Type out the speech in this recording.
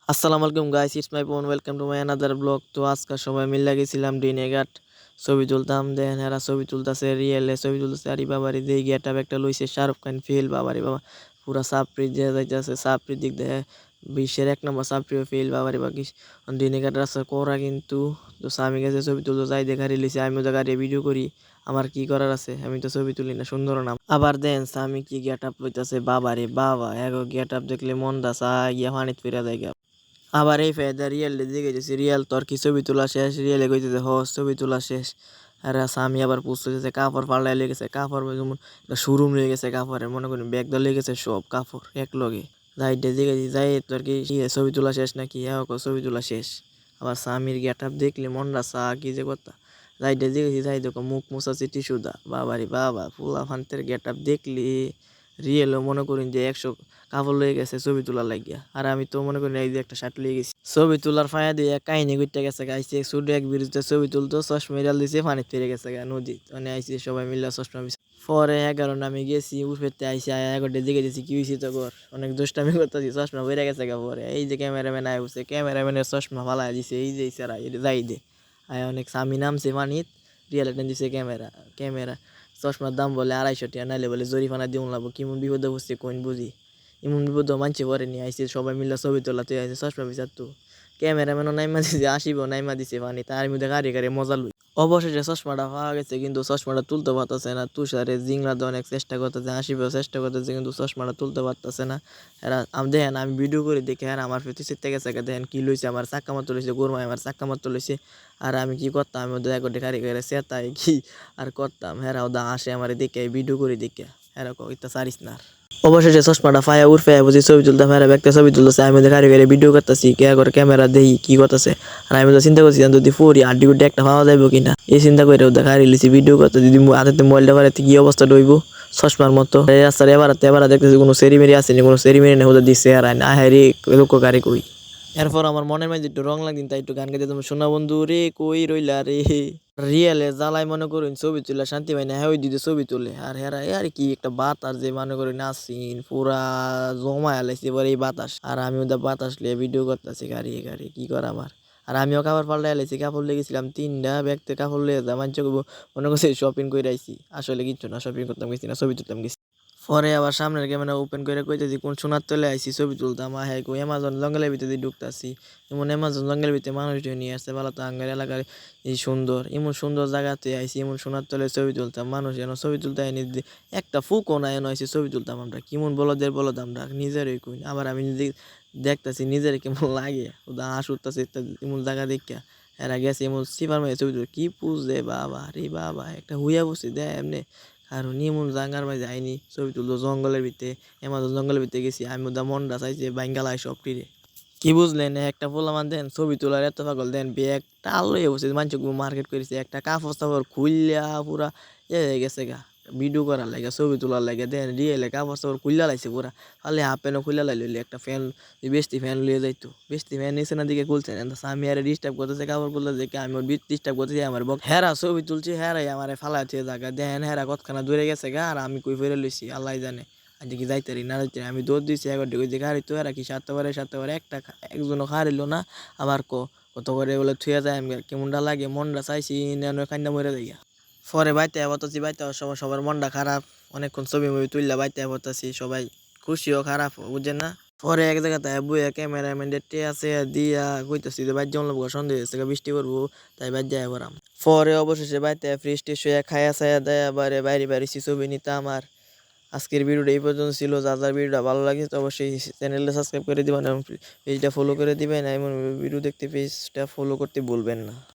আসসালামু আলাইকুম guys, it's my বোন, welcome to my another blog. তো আজকে সবাই মিলে গেছিলাম ডিনেঘাট ছবি তুলতাম। দেন এরা ছবি তুলতেছে, রিয়েলে ছবি তুলতেছে। আরে বাবারি দিয়ে গেট আপ একটা লইছে শাহরুখ খান ফেল, বাবারি বাবা পুরা সাপ্রি যে যাইতেছে, সাপ্রি দিক দেয় বিশ্বের এক নম্বর সাপ্রিও ফেল, বাবারি বাকি ডিনেঘাট রাস্তা করা কিন্তু। তো স্বামী গেছে ছবি তুলতে, যাই দেখা রিলিছে আমিও দেখা ভিডিও করি। আমার কি করার আছে, আমি তো ছবি তুলি না, সুন্দর না। আবার দেন স্বামী কি গেট আপ লইতেছে, বাবারে বাবা এগো গেট আপ দেখলে মন দাসা গিয়া পানিত ফিরা যায়। আবার এই ফায়দা রিয়েল দিকে গেছি, রিয়েল তোর কি ছবি তোলা শেষ? রিয়েলে কইতেছে হ ছবি তোলা শেষ। আর স্বামী আবার পুষতেছে কাপড় পাল্টাই লেগে গেছে, কাপড় যেমন শোরুম লেগে গেছে কাপড়ের, মনে করি ব্যাগ দল লেগে গেছে সব কাপড় এক লগে। যাই দেখেছি, যাই তোর কি ছবি তোলা শেষ নাকি? হ্যাঁ ছবি তোলা শেষ। আবার স্বামীর গেট আপ দেখলে মনটা চা কি যে কথা। যাই দেখেছি, যাই দেখো মুখ মুছাছি টিস্যুদা, বাবারি বাবা ফুলা ফান্তের গেট আপ দেখলি রিয়েলও মনে করেন যে 100 কাপড় লয়ে গেছে ছবি তোলার লাগিয়া। আর আমি তো মনে করি এই যে একটা শার্ট লয়ে গেছি ছবি তোলার ফায়া দিয়ে কাহিনী করতে গেছে গাইছে ছোট এক বিরুদ্ধে ছবি তুলতো, চশমা মেরাল দিছে পানিতে ফিরে গেছে গা নদী। মানে আইসি সবাই মিলে চশমা পরে 11 আমি গেছি উঠতে আইসি 11টার দিকে গেছি, কি হয়েছি তো ঘর অনেক দুষ্টামি করতেছি, চশমা বেড়ে গেছে গা। পরে এই যে ক্যামেরাম্যান আয় উঠছে, ক্যামেরাম্যানের চশমা ফালাই দিছে, এই যে সারা যাই দে আয় অনেক স্বামী নামছে পানিত, রিয়েল টেন দিছে ক্যামেরা। ক্যামেরা চশমার দাম বলে 250 টাকা, নাইলে বলে জরিফানা দিউন লাগবো। কেমন বিপদে বসছে কোন বুঝি, এমন বিপদ মানছে পরে নিয়ে আইসে সবাই মিলে ছবি তোলা, তুই আইসে চশমা বিচার তো ক্যামেরাম্যানও নাইমা দিছে, আসিব নাইমা দিছে পানি, তার মধ্যে গাড়ি গাড়ি মজা লই। অবশেষে চশমাটা পাওয়া গেছে, কিন্তু চশমাটা তুলতে পারতেছে না। তুষারে জিংলাতে অনেক চেষ্টা করতেছে, আসিবেও চেষ্টা করতেছে, কিন্তু চশমাটা তুলতে পারতেছে না। এরা দেখেন আমি ভিডিও করে দেখে আর আমার ফেতে চিত্তে গেছে, দেখেন কি লইছে, আমার চাক্কা মাত্র লইছে, গোরমায় আমার চাক্কা মাত্র লইছে। আর আমি কি করতাম, আমি ওদের এক গাড়ি গাড়ি চেতাই কি আর করতাম। হেরা ওদা আসে আমার দেখে ভিডিও করে দেখে, হেরা ইতা সারিস না। অবশেষে চশমাটা ফায়া উঠে বুঝি ছবি তুলতে ফেরা ব্যক্তি ছবি তুলতেছে, আমি গাড়ি গাড়ি ভিডিও করতেছি, কে করে ক্যামেরা দেখি কি করতেছে। আর আমি তো চিন্তা করছি যদি ফুরি আড্ডি গুড্ডি একটা পাওয়া যাইব কিনা, এই চিন্তা করে দেখা রিলিছি ভিডিও করতে, যদি হাতে মোবাইলটা পারে কি অবস্থা রইব চশমার মতো। এই রাস্তার এবার দেখতেছি কোনো সেরিমেরি আসেনি, কোনো সেরিমেরি নেই, ওদের দিচ্ছে আর না হ্যাঁ রে লোক গাড়ি কই। এরপর আমার মনের মাঝে একটু রং লাগদিন, তাই একটু গান গাইতে, তুমি শোনা বন্ধু রে কই রইলা রে। রিয়েলে জ্বালাই মনে করুন ছবি তুলে শান্তি পাই না, হ্যাঁ ওই দিদি ছবি তুলে। আর হেরা আর কি একটা বাতাস যে মনে করি নাসিন পুরা জমায় আলাইছে এবার এই বাতাস। আর আমি ওদের বাতাস লিয়ে ভিডিও করতেছি গাড়ি গাড়ি, কি কর আমার। আর আমিও কাপড় পাল্টাই আলাইছি, কাপড় লেগেছিলাম 3টা ব্যাগতে কাপড় লিয়ে যা মানছে মনে করছি শপিং করে আইছি, আসলে কিচ্ছু না, শপিং করতাম গেছি না, ছবি তুলতাম গেছি। পরে আবার সামনের ক্যামেরা ওপেন করে কইতেছি কোন সোনার তলে আইসি ছবি তুলতাম, হ্যাঁ কই অ্যামাজন জঙ্গলের ভিতরে ঢুকতাছি। এমন অ্যামাজন জঙ্গলের ভিতরে মানুষ নিয়ে আসছে, ভালো তো আঙ্গার এলাকার এই সুন্দর এমন সুন্দর জায়গাতে আইসি, এমন সোনার তলে ছবি তুলতাম। মানুষ যেন ছবি তুলতে আইনি একটা ফুকও না এনে আইসি ছবি তুলতাম আমরা, কেমন বলদের বলদ আমরা নিজেরই কই। আবার আমি নিজে দেখতেছি নিজের কেমন লাগে, ওদা হাস উঠতেছে এমন জায়গা দেখা। এরা গেছে এমন সিপার মাঝে ছবি তুলে, কি পুষে বাবা রে বাবা, একটা হুইয়া বসে দেয় এমনি। কারণ এমন জাঙ্গার মাঝে যাইনি ছবি তুলতো জঙ্গলের ভিতরে, অ্যামাজন জঙ্গলের ভিতরে গেছি আমি, ওদা মনটা চাইছে বাঙ্গালায় সব টিরে। কি বুঝলেন, একটা পোলামান দেন ছবি তোলার এত পাগল, দেন ব্যাগ টাল লয়ে বসে মানুষ মার্কেট করেছে, একটা কাপড় চাপড় খুললা পুরা হয়ে গেছে গা ভিডিও করার লাগে ছবি তোলার লাগে। দেন রিয়েলে কাপড় চাপড় খুললা লাইছে পুরা, খালি হাফ প্যান্টও খুললা লাইলি, একটা ফ্যান বেস্তি ফ্যান লিয়ে যাইতো, বেস্তি ফ্যান নিচে না দিকে খুলছে না, আমি আরে ডিস্টার্ব করতেছে কাপড় খুলতে দেখে, আমি ওর ডিস্টার্ব করতেছি আমার বক। হেরা ছবি তুলছি, হেরাই আমার ফালাই থেকে জায়গা দেখেন, হেরা কতখানা দূরে গেছে গা, আর আমি কই ফিরে লইছি আল্লাহ জানে। আজ কি যাইতারি না যাইতারি, আমি দৌড় দিয়েছি এগারোটি ওই যে গাড়ি তো এরা কি সারতে পারে একটা একজনও হারিল না। আবার কত করে বলে থুয়া যায়, আমি কেমনটা লাগে মনটা চাইছি কান্না মরে যাই। পরে বাইতে বলতেছি, বাইতে সময় সবার মনটা খারাপ, অনেকক্ষণ ছবি মুভি তুললে বাইতে বলতেছি, সবাই খুশিও খারাপ বুঝছেন না। পরে এক জায়গাতে বইয়া ক্যামেরাম্যান ডেটে আছে দিয়া কইতেছি যে বাইর যেমন লোক সন্দেহ হয়েছে বৃষ্টি করবো, তাই বাইর যায় পড়াম। পরে অবশেষে বাইতে ফ্রিজ টিস হয়ে খায়া ছায়া দেয় বাইরে বাইরে বাইরেছি ছবি নিতে আমার। আজকের ভিডিওটা এই পর্যন্ত ছিল, যার ভিডিওটা ভালো লাগে তো অবশ্যই চ্যানেলটা সাবস্ক্রাইব করে দিবেন এবং পেজটা ফলো করে দিবেন, এমন ভিডিও দেখতে পেজটা ফলো করতে ভুলবেন না।